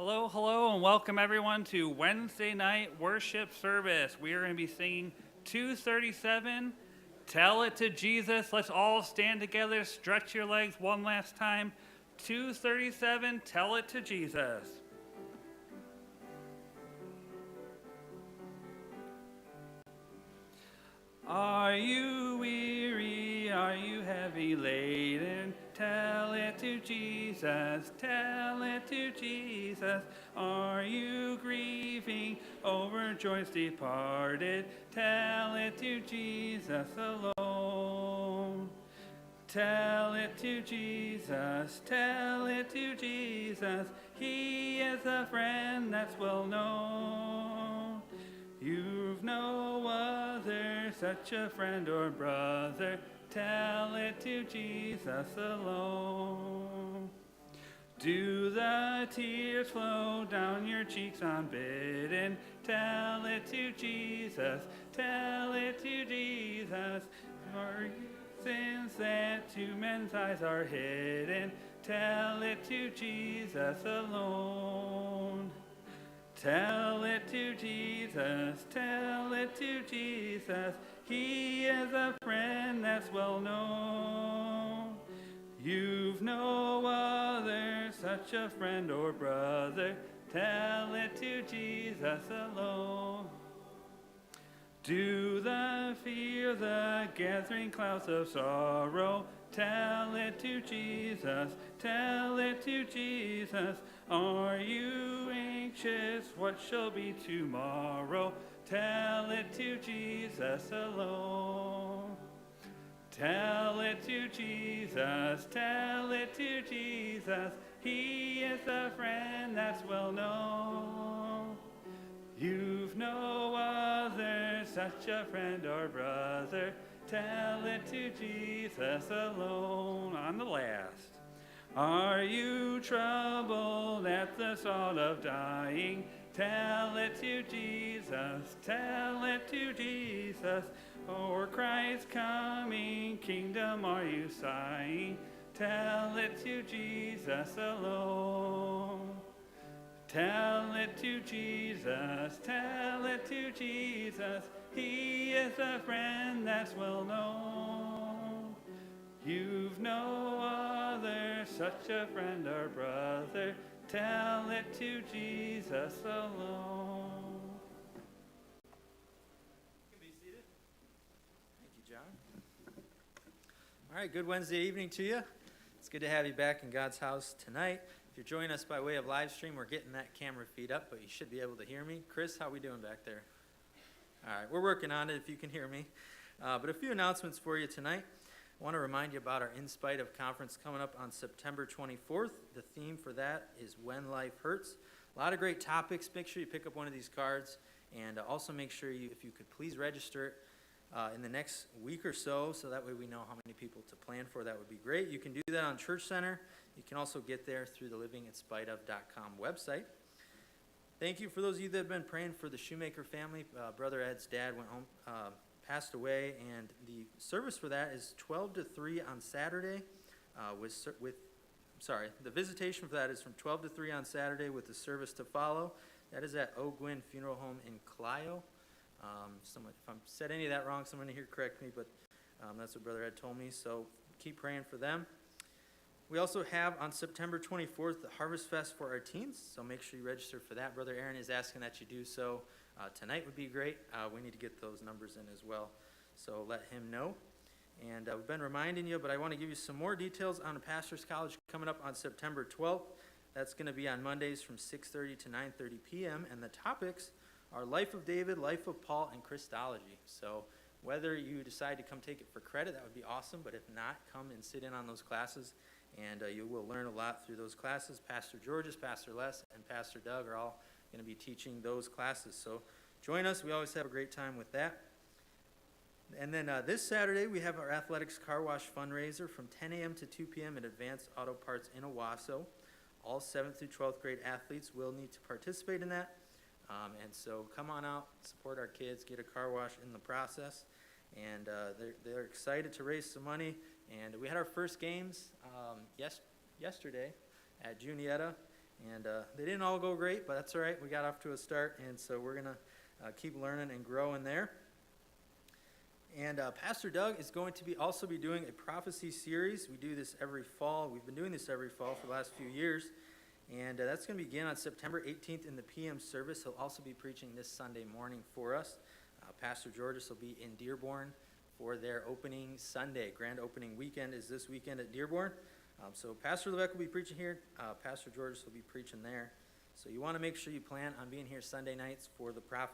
Hello, hello, and welcome everyone to Wednesday night worship service. We are going to be singing 237, Tell It to Jesus. Let's all stand together, stretch your legs one last time. 237, Tell It to Jesus. Are you weary? Are you heavy laden? Tell it to Jesus, tell it to Jesus. Are you grieving over joys departed? Tell it to Jesus alone. Tell it to Jesus, tell it to Jesus. He is a friend that's well known. You've no other, such a friend or brother. Tell it to Jesus alone. Do the tears flow down your cheeks unbidden? Tell it to Jesus, tell it to Jesus. For sins that to men's eyes are hidden, tell it to Jesus alone. Tell it to Jesus, tell it to Jesus. He is a friend that's well known. You've no other, such a friend or brother. Tell it to Jesus alone. Do the fear the gathering clouds of sorrow? Tell it to Jesus, tell it to Jesus. Are you anxious? What shall be tomorrow? Tell it to Jesus alone. Tell it to Jesus, tell it to Jesus. He is a friend that's well known. You've no other, such a friend or brother. Tell it to Jesus alone. On the last. Are you troubled at the thought of dying? Tell it to Jesus, tell it to Jesus. For Christ coming, kingdom are you sighing? Tell it to Jesus alone. Tell it to Jesus, tell it to Jesus. He is a friend that's well known. You've no other, such a friend or brother. Tell it to Jesus alone. You can be seated. Thank you, John. All right, good Wednesday evening to you. It's good to have you back in God's house tonight. If you're joining us by way of live stream, we're getting that camera feed up, but you should be able to hear me. Chris, how we doing back there? All right, we're working on it if you can hear me. But a few announcements for you tonight. I want to remind you about our In Spite of conference coming up on September 24th. The theme for that is When Life Hurts. A lot of great topics. Make sure you pick up one of these cards, and also make sure if you could please register in the next week or so that way we know how many people to plan for. That would be great. You can do that on Church Center. You can also get there through the livinginspiteof.com website. Thank you for those of you that have been praying for the Shoemaker family. Brother Ed's dad went home, passed away, and the service for that is 12 to 3 on Saturday. The visitation for that is from 12 to 3 on Saturday with the service to follow. That is at O'Gwin Funeral Home in Clio. If I said any of that wrong, someone here correct me, but that's what Brother Ed told me, so keep praying for them. We also have on September 24th the Harvest Fest for our teens, so make sure you register for that. Brother Aaron is asking that you do so. Tonight would be great. We need to get those numbers in as well, so let him know. And we've been reminding you, but I want to give you some more details on the Pastor's College coming up on September 12th. That's going to be on Mondays from 6:30 to 9:30 p.m., and the topics are Life of David, Life of Paul, and Christology. So whether you decide to come take it for credit, that would be awesome, but if not, come and sit in on those classes, and you will learn a lot through those classes. Pastor Georges, Pastor Les, and Pastor Doug are all going to be teaching those classes. So join us. We always have a great time with that. And then this Saturday, we have our Athletics Car Wash fundraiser from 10 a.m. to 2 p.m. at Advanced Auto Parts in Owasso. All 7th through 12th grade athletes will need to participate in that. And so come on out, support our kids, get a car wash in the process. And they're excited to raise some money. And we had our first games yesterday at Junietta. And they didn't all go great, but that's all right. We got off to a start, and so we're going to keep learning and growing there. And Pastor Doug is going to also be doing a prophecy series. We do this every fall. We've been doing this every fall for the last few years. And that's going to begin on September 18th in the PM service. He'll also be preaching this Sunday morning for us. Pastor Georges will be in Dearborn for their opening Sunday. Grand opening weekend is this weekend at Dearborn. So Pastor Levesque will be preaching here. Pastor Georges will be preaching there. So you want to make sure you plan on being here Sunday nights for the prophecy.